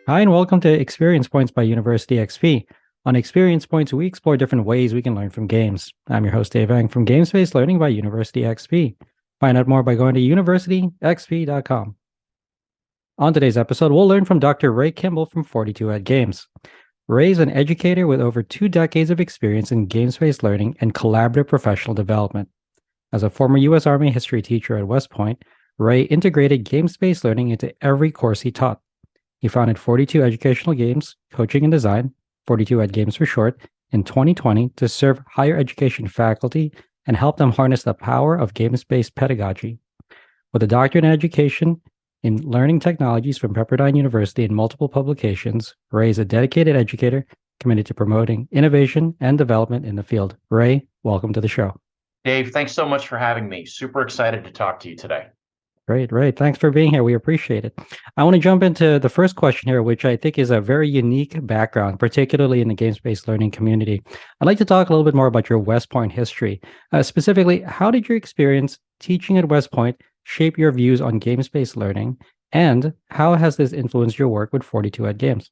Hi, and welcome to Experience Points by University XP. On Experience Points, we explore different ways we can learn from games. I'm your host, Dave Eng from Games-Based Learning by University XP. Find out more by going to universityxp.com. On today's episode, we'll learn from Dr. Ray Kimball from 42 Ed Games. Ray is an educator with over 2 decades of experience in games-based learning and collaborative professional development. As a former U.S. Army history teacher at West Point, Ray integrated games-based learning into every course he taught. He founded 42 Educational Games, Coaching and Design, 42 Ed Games for short, in 2020 to serve higher education faculty and help them harness the power of games-based pedagogy. With a doctorate in education in learning technologies from Pepperdine University and multiple publications, Ray is a dedicated educator committed to promoting innovation and development in the field. Ray, welcome to the show. Dave, thanks so much for having me. Super excited to talk to you today. Great. Thanks for being here. We appreciate it. I want to jump into the first question here, which I think is a very unique background, particularly in the games-based learning community. I'd like to talk a little bit more about your West Point history. Specifically, how did your experience teaching at West Point shape your views on games-based learning, and how has this influenced your work with 42 Ed Games?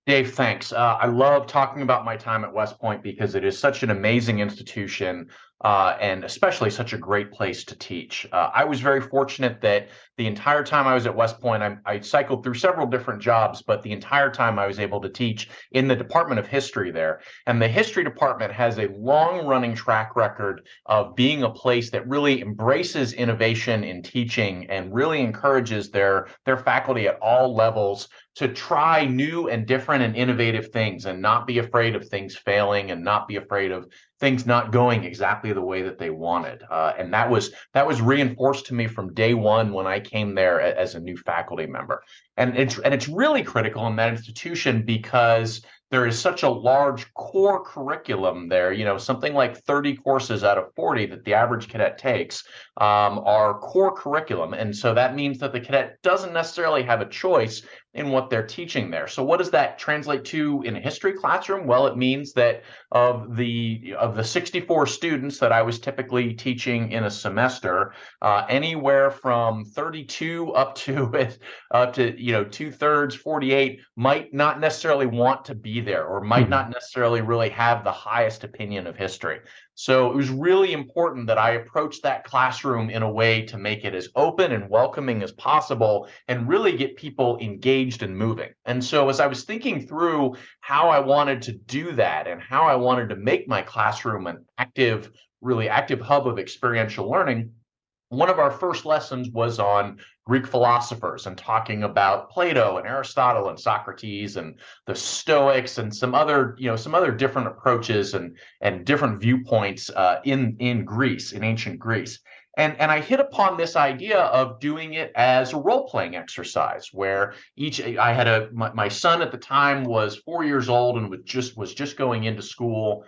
Dave, thanks. I love talking about my time at West Point because it is such an amazing institution and especially such a great place to teach. I was very fortunate that the entire time I was at West Point, I cycled through several different jobs, but the entire time I was able to teach in the Department of History there. And the History Department has a long-running track record of being a place that really embraces innovation in teaching and really encourages their faculty at all levels to try new and different and innovative things and not be afraid of things failing and not be afraid of things not going exactly the way that they wanted. And that was reinforced to me from day one when I came there as a new faculty member. And it's really critical in that institution because there is such a large core curriculum there. You know, something like 30 courses out of 40 that the average cadet takes are core curriculum. And so that means that the cadet doesn't necessarily have a choice in what they're teaching there. So what does that translate to in a history classroom? Well, it means that of the 64 students that I was typically teaching in a semester, anywhere from 32 up to 2/3, 48 might not necessarily want to be there or might not necessarily really have the highest opinion of history. So it was really important that I approach that classroom in a way to make it as open and welcoming as possible and really get people engaged and moving. And so as I was thinking through how I wanted to do that and how I wanted to make my classroom an really active hub of experiential learning, one of our first lessons was on Greek philosophers and talking about Plato and Aristotle and Socrates and the Stoics and some other different approaches and different viewpoints in Greece, in ancient Greece. And I hit upon this idea of doing it as a role-playing exercise where I had my son at the time was 4 years old and was just going into school,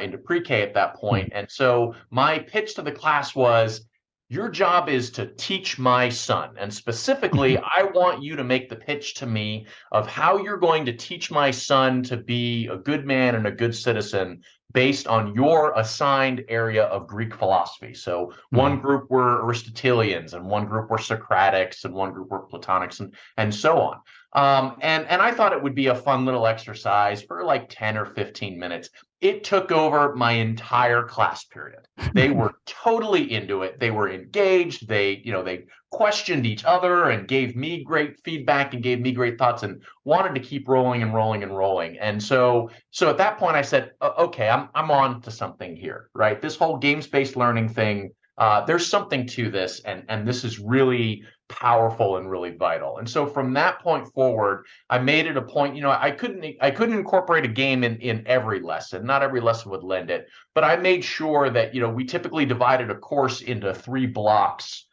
into pre-K at that point. And so my pitch to the class was, your job is to teach my son. And specifically, I want you to make the pitch to me of how you're going to teach my son to be a good man and a good citizen based on your assigned area of Greek philosophy. So one group were Aristotelians, and one group were Socratics, and one group were Platonics, and so on. And I thought it would be a fun little exercise for like 10 or 15 minutes. It took over my entire class period. They were totally into it. They were engaged. They questioned each other and gave me great feedback and gave me great thoughts and wanted to keep rolling and rolling and rolling. And so at that point I said, okay, I'm on to something here, right? This whole games-based learning thing, there's something to this, and this is really powerful and really vital. And so from that point forward, I made it a point, I couldn't incorporate a game in every lesson. Not every lesson would lend it, but I made sure that, we typically divided a course into 3 blocks.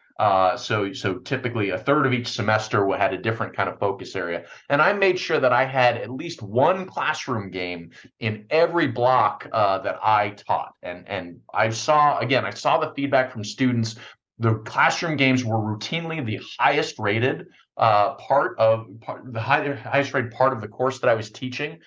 So typically a third of each semester had a different kind of focus area. And I made sure that I had at least one classroom game in every block that I taught. And I saw the feedback from students. The classroom games were routinely the highest rated highest rated part of the course that I was teaching.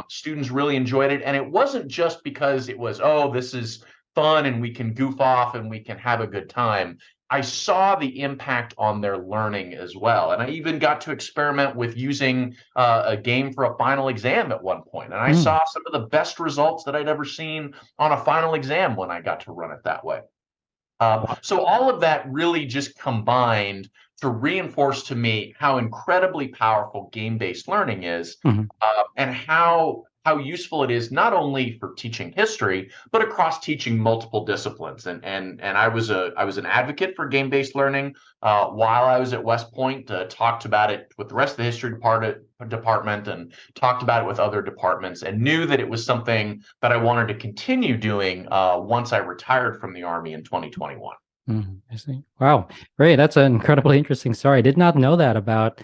Students really enjoyed it. And it wasn't just because it was, oh, this is fun and we can goof off and we can have a good time. I saw the impact on their learning as well. And I even got to experiment with using a game for a final exam at one point. And I Mm. saw some of the best results that I'd ever seen on a final exam when I got to run it that way. Wow. So all of that really just combined to reinforce to me how incredibly powerful game-based learning is, Mhm. and how useful it is not only for teaching history but across teaching multiple disciplines. And I was an advocate for game-based learning while I was at West Point. Talked about it with the rest of the history department and talked about it with other departments, and knew that it was something that I wanted to continue doing once I retired from the Army in 2021. I see. Wow. Great. That's an incredibly interesting story. I did not know that about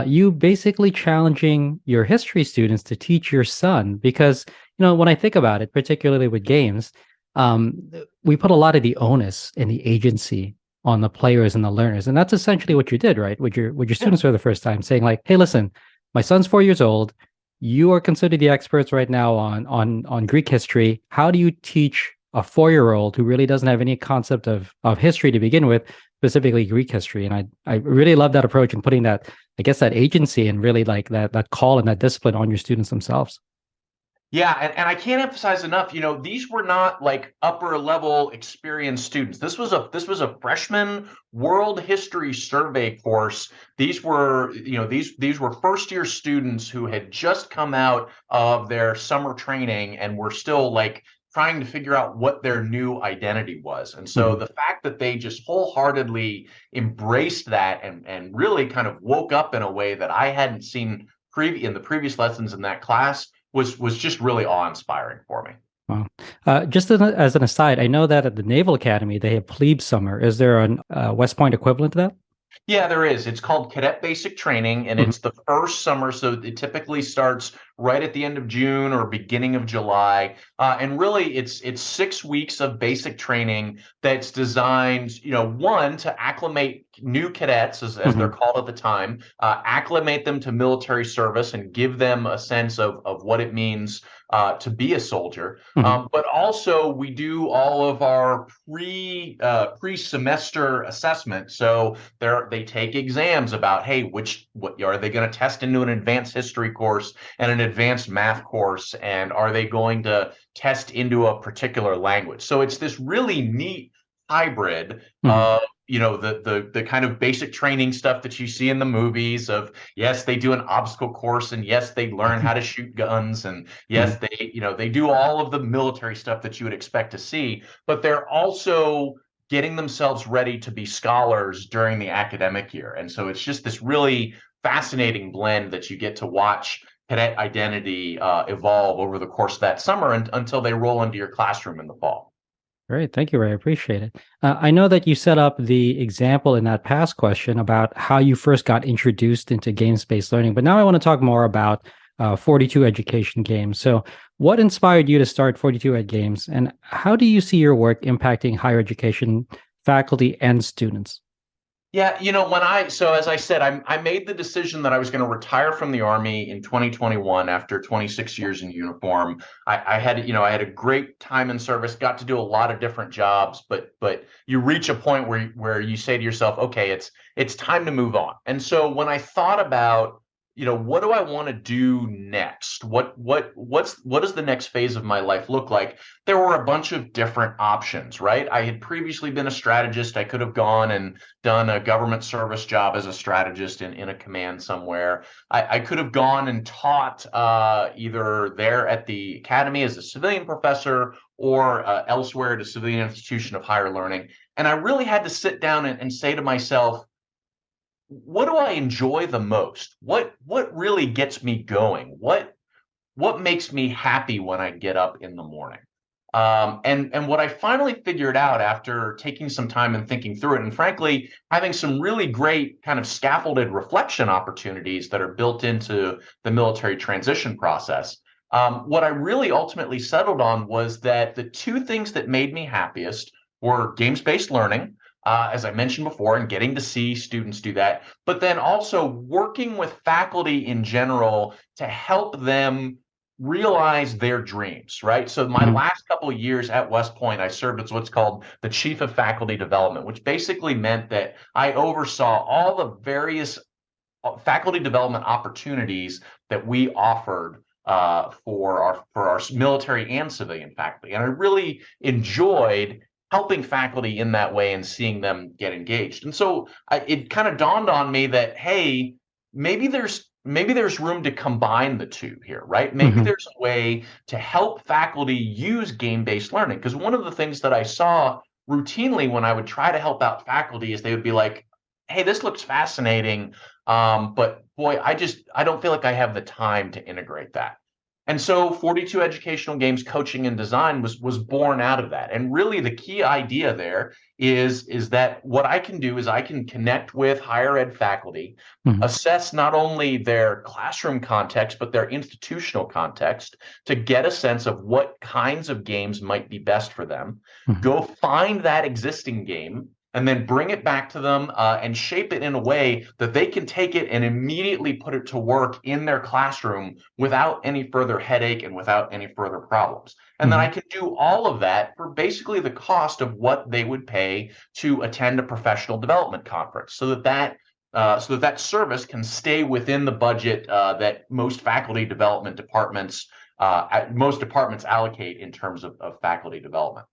you basically challenging your history students to teach your son because, when I think about it, particularly with games, um, we put a lot of the onus and the agency on the players and the learners. And that's essentially what you did, right? With your Yeah. students for the first time, saying like, hey, listen, my son's 4 years old. You are considered the experts right now on Greek history. How do you teach a 4-year-old who really doesn't have any concept of history to begin with, specifically Greek history? And I really love that approach and putting that, I guess, that agency and really like that call and that discipline on your students themselves. Yeah, and I can't emphasize enough, these were not like upper level experienced students. This was a freshman world history survey course. These were first year students who had just come out of their summer training and were still like trying to figure out what their new identity was. And so Mhm. the fact that they just wholeheartedly embraced that and really kind of woke up in a way that I hadn't seen in the previous lessons in that class was just really awe-inspiring for me. Wow. Just as an aside, I know that at the Naval Academy they have plebe summer. Is there an West Point equivalent to that? Yeah, there is. It's called Cadet Basic Training, and Mhm. it's the first summer. So it typically starts right at the end of June or beginning of July. And really, it's 6 weeks of basic training that's designed, one, to acclimate new cadets, as they're Mhm. called at the time, acclimate them to military service and give them a sense of what it means to be a soldier. Mhm. But also, we do all of our pre semester assessment. So they take exams about, hey, what are they going to test into an advanced history course and an advanced math course, and are they going to test into a particular language? So it's this really neat hybrid Mhm. of the kind of basic training stuff that you see in the movies of, yes, they do an obstacle course, and yes, they learn how to shoot guns, and Mhm. yes, they do all of the military stuff that you would expect to see, but they're also getting themselves ready to be scholars during the academic year. And so it's just this really fascinating blend that you get to watch cadet identity evolve over the course of that summer until they roll into your classroom in the fall. Great. Thank you, Ray. I appreciate it. I know that you set up the example in that past question about how you first got introduced into games-based learning, but now I want to talk more about 42 Education Games. So, what inspired you to start 42 Ed Games, and how do you see your work impacting higher education faculty and students? Yeah, so as I said, I made the decision that I was going to retire from the Army in 2021 after 26 years in uniform. I had a great time in service, got to do a lot of different jobs, but you reach a point where you say to yourself, okay, it's time to move on. And so when I thought about, what do I want to do next? What does the next phase of my life look like? There were a bunch of different options, right? I had previously been a strategist. I could have gone and done a government service job as a strategist in a command somewhere. I could have gone and taught either there at the academy as a civilian professor or elsewhere at a civilian institution of higher learning. And I really had to sit down and say to myself, what do I enjoy the most? What really gets me going? What makes me happy when I get up in the morning? And what I finally figured out after taking some time and thinking through it, and frankly, having some really great kind of scaffolded reflection opportunities that are built into the military transition process, what I really ultimately settled on was that the two things that made me happiest were games-based learning, as I mentioned before, and getting to see students do that, but then also working with faculty in general to help them realize their dreams, right? So my Mhm. last couple of years at West Point, I served as what's called the Chief of Faculty Development, which basically meant that I oversaw all the various faculty development opportunities that we offered for our military and civilian faculty. And I really enjoyed helping faculty in that way and seeing them get engaged. And so it kind of dawned on me that, hey, maybe there's room to combine the two here, right? Maybe Mhm. there's a way to help faculty use game-based learning. Because one of the things that I saw routinely when I would try to help out faculty is they would be like, hey, this looks fascinating. But boy, I don't feel like I have the time to integrate that. And so 42 Educational Games Coaching and Design was born out of that. And really the key idea there is that what I can do is I can connect with higher ed faculty, Mhm. assess not only their classroom context, but their institutional context to get a sense of what kinds of games might be best for them. Mhm. Go find that existing game and then bring it back to them and shape it in a way that they can take it and immediately put it to work in their classroom without any further headache and without any further problems. And then I Mhm. can do all of that for basically the cost of what they would pay to attend a professional development conference, so that service can stay within the budget that most faculty development departments, most departments allocate in terms of faculty development.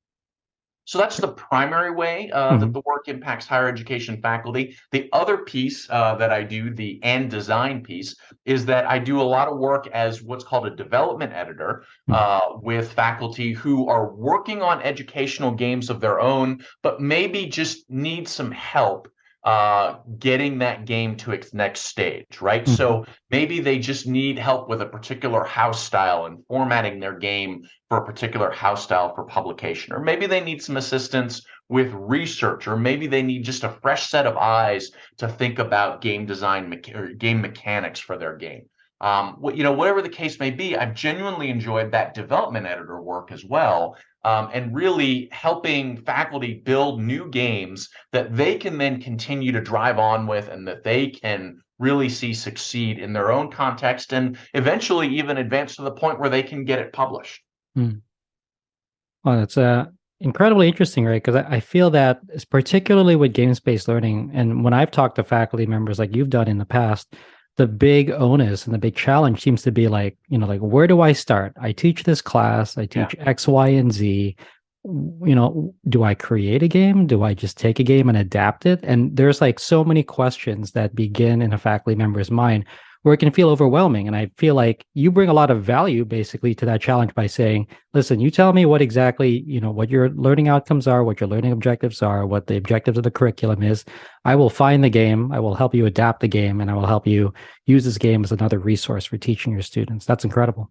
So that's the primary way that Mhm. the work impacts higher education faculty. The other piece that I do, the and design piece, is that I do a lot of work as what's called a development editor Mhm. with faculty who are working on educational games of their own, but maybe just need some help getting that game to its next stage, right? Mhm. So maybe they just need help with a particular house style and formatting their game for a particular house style for publication. Or maybe they need some assistance with research, or maybe they need just a fresh set of eyes to think about game design or game mechanics for their game. Whatever the case may be, I've genuinely enjoyed that development editor work as well, and really helping faculty build new games that they can then continue to drive on with and that they can really see succeed in their own context and eventually even advance to the point where they can get it published. Mhm. Well, that's incredibly interesting, right? Because I feel that, particularly with games-based learning, and when I've talked to faculty members like you've done in the past, the big onus and the big challenge seems to be like, like where do I start? I teach this class, I Yeah. teach X, Y, and Z. Do I create a game? Do I just take a game and adapt it? And there's like so many questions that begin in a faculty member's mind where it can feel overwhelming. And I feel like you bring a lot of value basically to that challenge by saying, listen, you tell me what exactly, what your learning outcomes are, what your learning objectives are, what the objectives of the curriculum is. I will find the game, I will help you adapt the game, and I will help you use this game as another resource for teaching your students. That's incredible.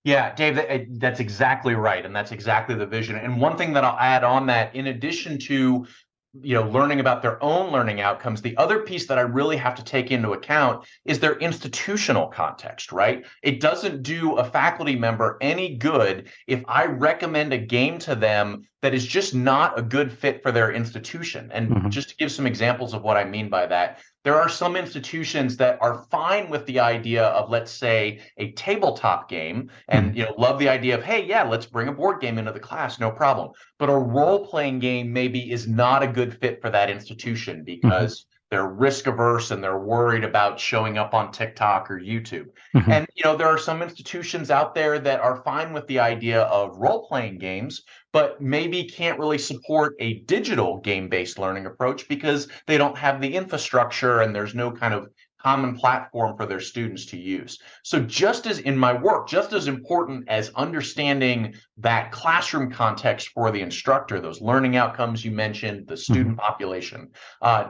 Yeah, Dave, that's exactly right. And that's exactly the vision. And one thing that I'll add on that, in addition to learning about their own learning outcomes, the other piece that I really have to take into account is their institutional context, right? It doesn't do a faculty member any good if I recommend a game to them that is just not a good fit for their institution. And Hmm. just to give some examples of what I mean by that, there are some institutions that are fine with the idea of, let's say, a tabletop game and Hmm. love the idea of, hey, yeah, let's bring a board game into the class, no problem. But a role-playing game maybe is not a good fit for that institution Hmm. because they're risk averse and they're worried about showing up on TikTok or YouTube. Hmm. And there are some institutions out there that are fine with the idea of role-playing games, but maybe can't really support a digital game-based learning approach because they don't have the infrastructure and there's no kind of common platform for their students to use. So just as in my work, just as important as understanding that classroom context for the instructor, those learning outcomes you mentioned, the Hmm. student population,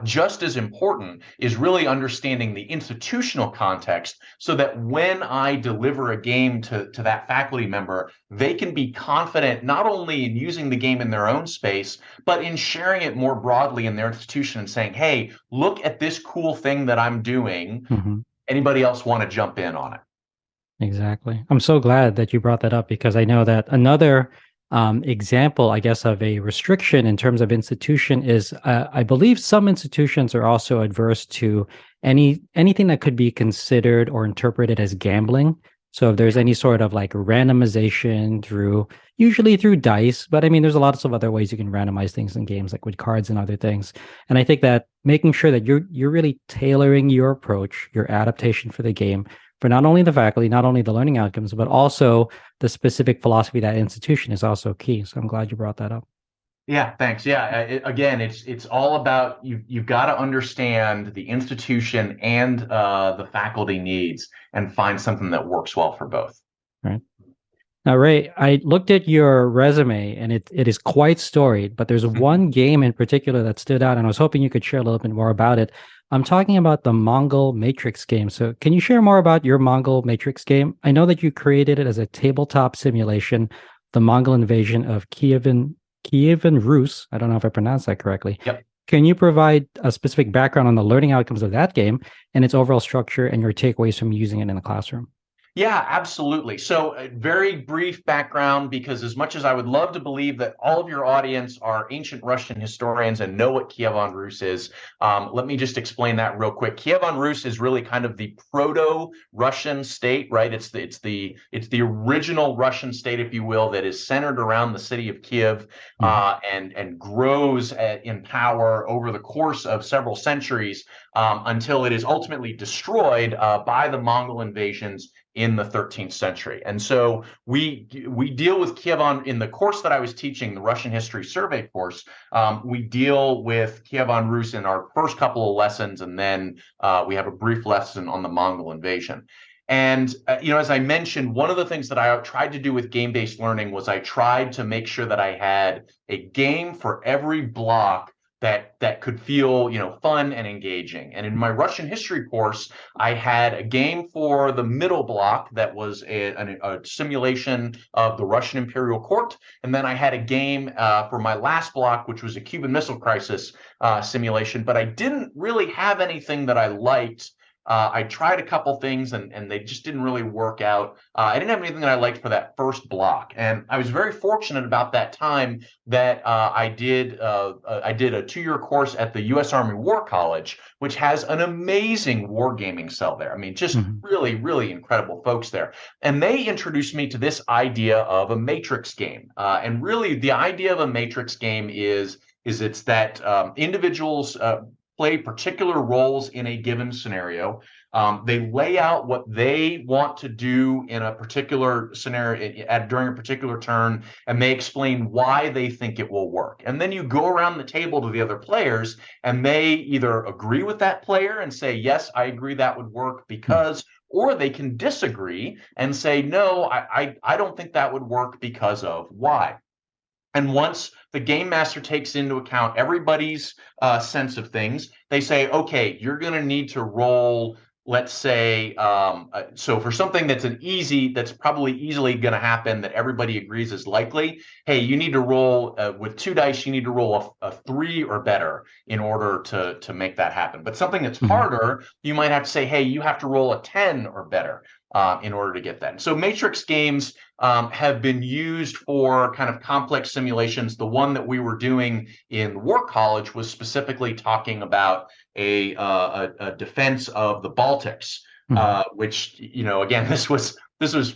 just as important is really understanding the institutional context so that when I deliver a game to that faculty member, they can be confident not only in using the game in their own space, but in sharing it more broadly in their institution and saying, hey, look at this cool thing that I'm doing. Hmm. Anybody else want to jump in on it? Exactly. I'm so glad that you brought that up because I know that another example, I guess, of a restriction in terms of institution is I believe some institutions are also adverse to anything that could be considered or interpreted as gambling. So if there's any sort of like randomization usually through dice, but I mean, there's a lots of other ways you can randomize things in games, like with cards and other things. And I think that making sure that you're really tailoring your approach, your adaptation for the game, for not only the faculty, not only the learning outcomes, but also the specific philosophy of that institution is also key. So I'm glad you brought that up. Yeah, thanks. Yeah, again, it's all about you've got to understand the institution and the faculty needs and find something that works well for both. Right. Now, Ray, I looked at your resume and it is quite storied, but there's one game in particular that stood out, and I was hoping you could share a little bit more about it. I'm talking about the Mongol Matrix game. So, can you share more about your Mongol Matrix game? I know that you created it as a tabletop simulation, the Mongol invasion of Kievan Rus. I don't know if I pronounced that correctly. Yep. Can you provide a specific background on the learning outcomes of that game and its overall structure and your takeaways from using it in the classroom? Yeah, absolutely. So, a very brief background, because as much as I would love to believe that all of your audience are ancient Russian historians and know what Kievan Rus is, let me just explain that real quick. Kievan Rus is really kind of the proto-Russian state, right? It's the original Russian state, if you will, that is centered around the city of Kiev, and grows in power over the course of several centuries, until it is ultimately destroyed by the Mongol invasions in the 13th century. And so we deal with Kievan in the course that I was teaching, the Russian History Survey course. We deal with Kievan Rus in our first couple of lessons, and then we have a brief lesson on the Mongol invasion. And as I mentioned, one of the things that I tried to do with game-based learning was I tried to make sure that I had a game for every block that could feel, fun and engaging. And in my Russian history course, I had a game for the middle block that was a simulation of the Russian imperial court. And then I had a game for my last block, which was a Cuban Missile Crisis simulation. But I didn't really have anything that I liked. I tried a couple things and they just didn't really work out. I didn't have anything that I liked for that first block. And I was very fortunate about that time that I did a 2-year course at the U.S. Army War College, which has an amazing wargaming cell there. I mean, just really, really incredible folks there. And they introduced me to this idea of a matrix game. And really, the idea of a matrix game is it's that individuals play particular roles in a given scenario. They lay out what they want to do in a particular scenario during a particular turn, and they explain why they think it will work. And then you go around the table to the other players, and they either agree with that player and say, yes, I agree that would work because, or they can disagree and say, no, I don't think that would work because of why. And once the game master takes into account everybody's sense of things, they say, okay, you're going to need to roll, let's say, so for something that's probably easily going to happen, that everybody agrees is likely, hey, you need to roll with 2 dice, you need to roll a 3 or better in order to make that happen. But something that's harder, you might have to say, hey, you have to roll a 10 or better in order to get that. And so matrix games have been used for kind of complex simulations. The one that we were doing in War College was specifically talking about a defense of the Baltics, which, again, this was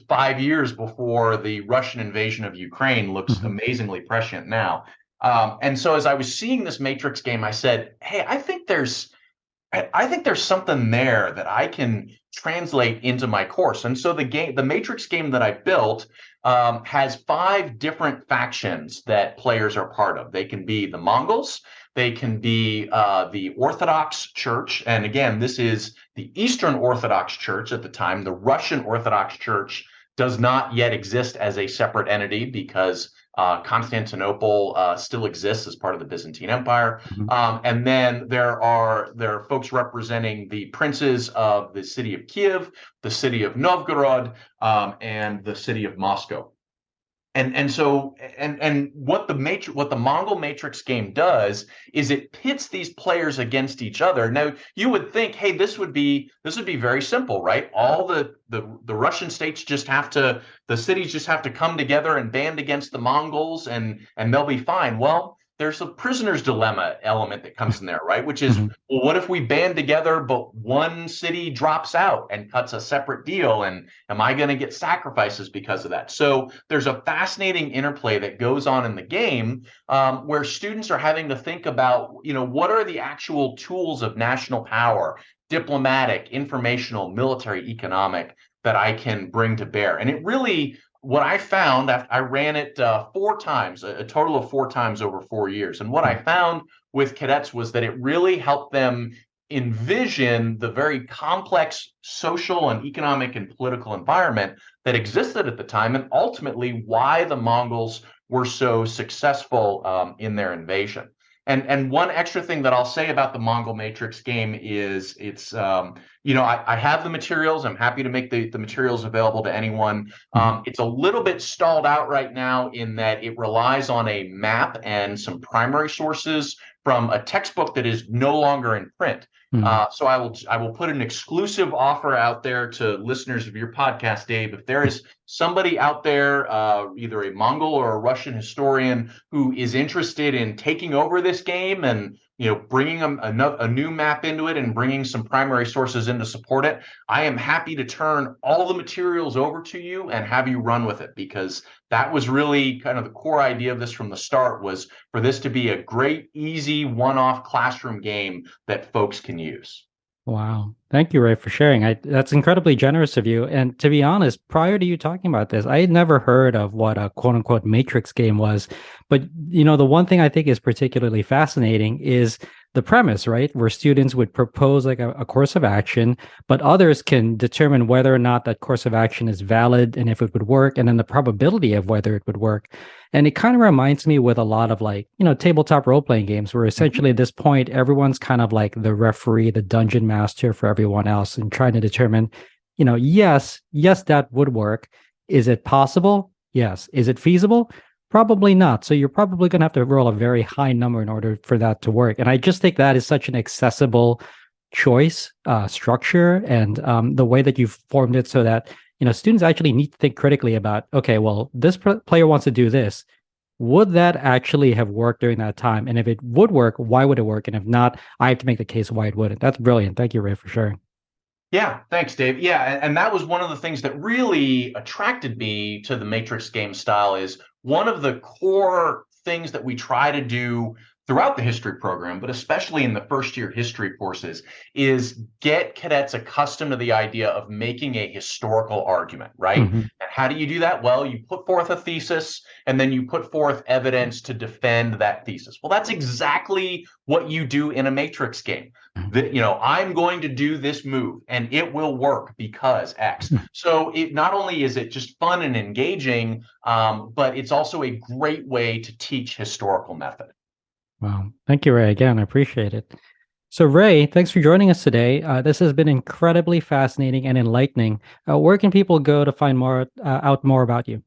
5 years before the Russian invasion of Ukraine. Looks amazingly prescient now. And so as I was seeing this matrix game, I said, hey, I think there's something there that I can translate into my course. And so the Matrix game that I built has 5 different factions that players are part of. They can be the Mongols, they can be the Orthodox Church, and again, this is the Eastern Orthodox Church at the time. The Russian Orthodox Church does not yet exist as a separate entity because Constantinople still exists as part of the Byzantine Empire. And then there are folks representing the princes of the city of Kiev, the city of Novgorod, and the city of Moscow. And so what the Mongol Matrix game does is it pits these players against each other. Now you would think, hey, this would be very simple, right? All the Russian states the cities just have to come together and band against the Mongols and they'll be fine. Well, there's a prisoner's dilemma element that comes in there, right? Which is, Mm-hmm. well, what if we band together, but one city drops out and cuts a separate deal? And am I going to get sacrifices because of that? So there's a fascinating interplay that goes on in the game, where students are having to think about, what are the actual tools of national power, diplomatic, informational, military, economic, that I can bring to bear. And it really, what I found, I ran it 4 times, a total of 4 times over 4 years. And what I found with cadets was that it really helped them envision the very complex social and economic and political environment that existed at the time, and ultimately why the Mongols were so successful in their invasion. And one extra thing that I'll say about the Mongol Matrix game is it's I have the materials. I'm happy to make the materials available to anyone. It's a little bit stalled out right now in that it relies on a map and some primary sources from a textbook that is no longer in print. So I will put an exclusive offer out there to listeners of your podcast, Dave. If there is somebody out there, either a Mongol or a Russian historian, who is interested in taking over this game and bringing a new map into it and bringing some primary sources in to support it, I am happy to turn all the materials over to you and have you run with it, because that was really kind of the core idea of this from the start, was for this to be a great, easy, one-off classroom game that folks can use. Wow. Thank you, Ray, for sharing. That's incredibly generous of you. And to be honest, prior to you talking about this, I had never heard of what a quote unquote Matrix game was. But, the one thing I think is particularly fascinating is the premise, right? Where students would propose like a course of action, but others can determine whether or not that course of action is valid and if it would work, and then the probability of whether it would work. And it kind of reminds me with a lot of tabletop role-playing games, where essentially at this point, everyone's kind of like the referee, the dungeon master for everyone else, and trying to determine, yes, that would work. Is it possible? Yes. Is it feasible? Probably not. So you're probably going to have to roll a very high number in order for that to work. And I just think that is such an accessible choice, structure, and the way that you've formed it so that students actually need to think critically about, okay, well, this player wants to do this. Would that actually have worked during that time? And if it would work, why would it work? And if not, I have to make the case why it wouldn't. That's brilliant. Thank you, Ray, for sharing. Yeah, thanks, Dave. Yeah, and that was one of the things that really attracted me to the Matrix game style. Is one of the core things that we try to do throughout the history program, but especially in the first year history courses, is get cadets accustomed to the idea of making a historical argument, right? And how do you do that? Well, you put forth a thesis, and then you put forth evidence to defend that thesis. Well, that's exactly what you do in a Matrix game. That, I'm going to do this move and it will work because X. So it not only is it just fun and engaging, but it's also a great way to teach historical method. Wow. Thank you, Ray. Again, I appreciate it. So, Ray, thanks for joining us today. This has been incredibly fascinating and enlightening. Where can people go to find out more about you?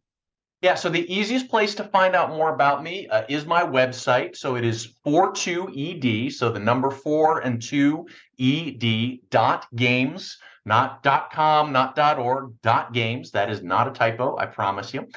Yeah, so the easiest place to find out more about me is my website. So it is 42ed, so the number 4 and 2 ed.games, not .com, not .org, .games. That is not a typo, I promise you.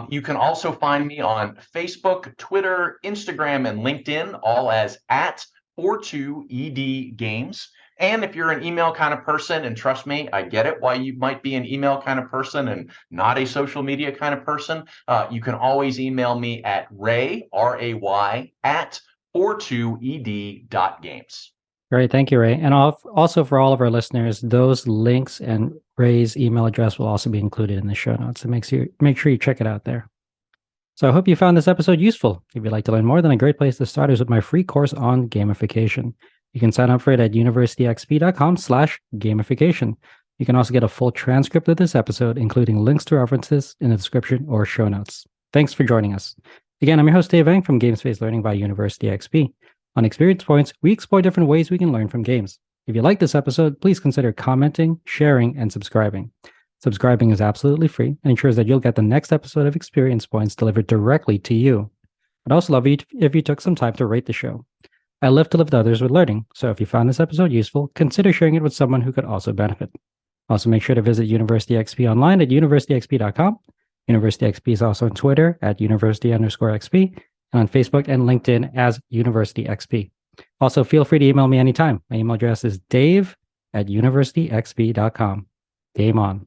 You can also find me on Facebook, Twitter, Instagram, and LinkedIn, all as at 42ed Games. And if you're an email kind of person, and trust me, I get it why you might be an email kind of person and not a social media kind of person, you can always email me at Ray, R-A-Y, at 42ed.games. Great. Thank you, Ray. And also for all of our listeners, those links and Ray's email address will also be included in the show notes. So make sure you check it out there. So I hope you found this episode useful. If you'd like to learn more, then a great place to start is with my free course on gamification. You can sign up for it at universityxp.com/gamification. You can also get a full transcript of this episode, including links to references in the description or show notes. Thanks for joining us. Again, I'm your host, Dave Eng from Games-Based Learning by University XP. On Experience Points, we explore different ways we can learn from games. If you like this episode, please consider commenting, sharing, and subscribing. Subscribing is absolutely free and ensures that you'll get the next episode of Experience Points delivered directly to you. I'd also love it if you took some time to rate the show. I live to lift others with learning, so if you found this episode useful, consider sharing it with someone who could also benefit. Also, make sure to visit University XP online at universityxp.com. University XP is also on Twitter at university_XP, and on Facebook and LinkedIn as University XP. Also, feel free to email me anytime. My email address is dave@universityxp.com. Game on.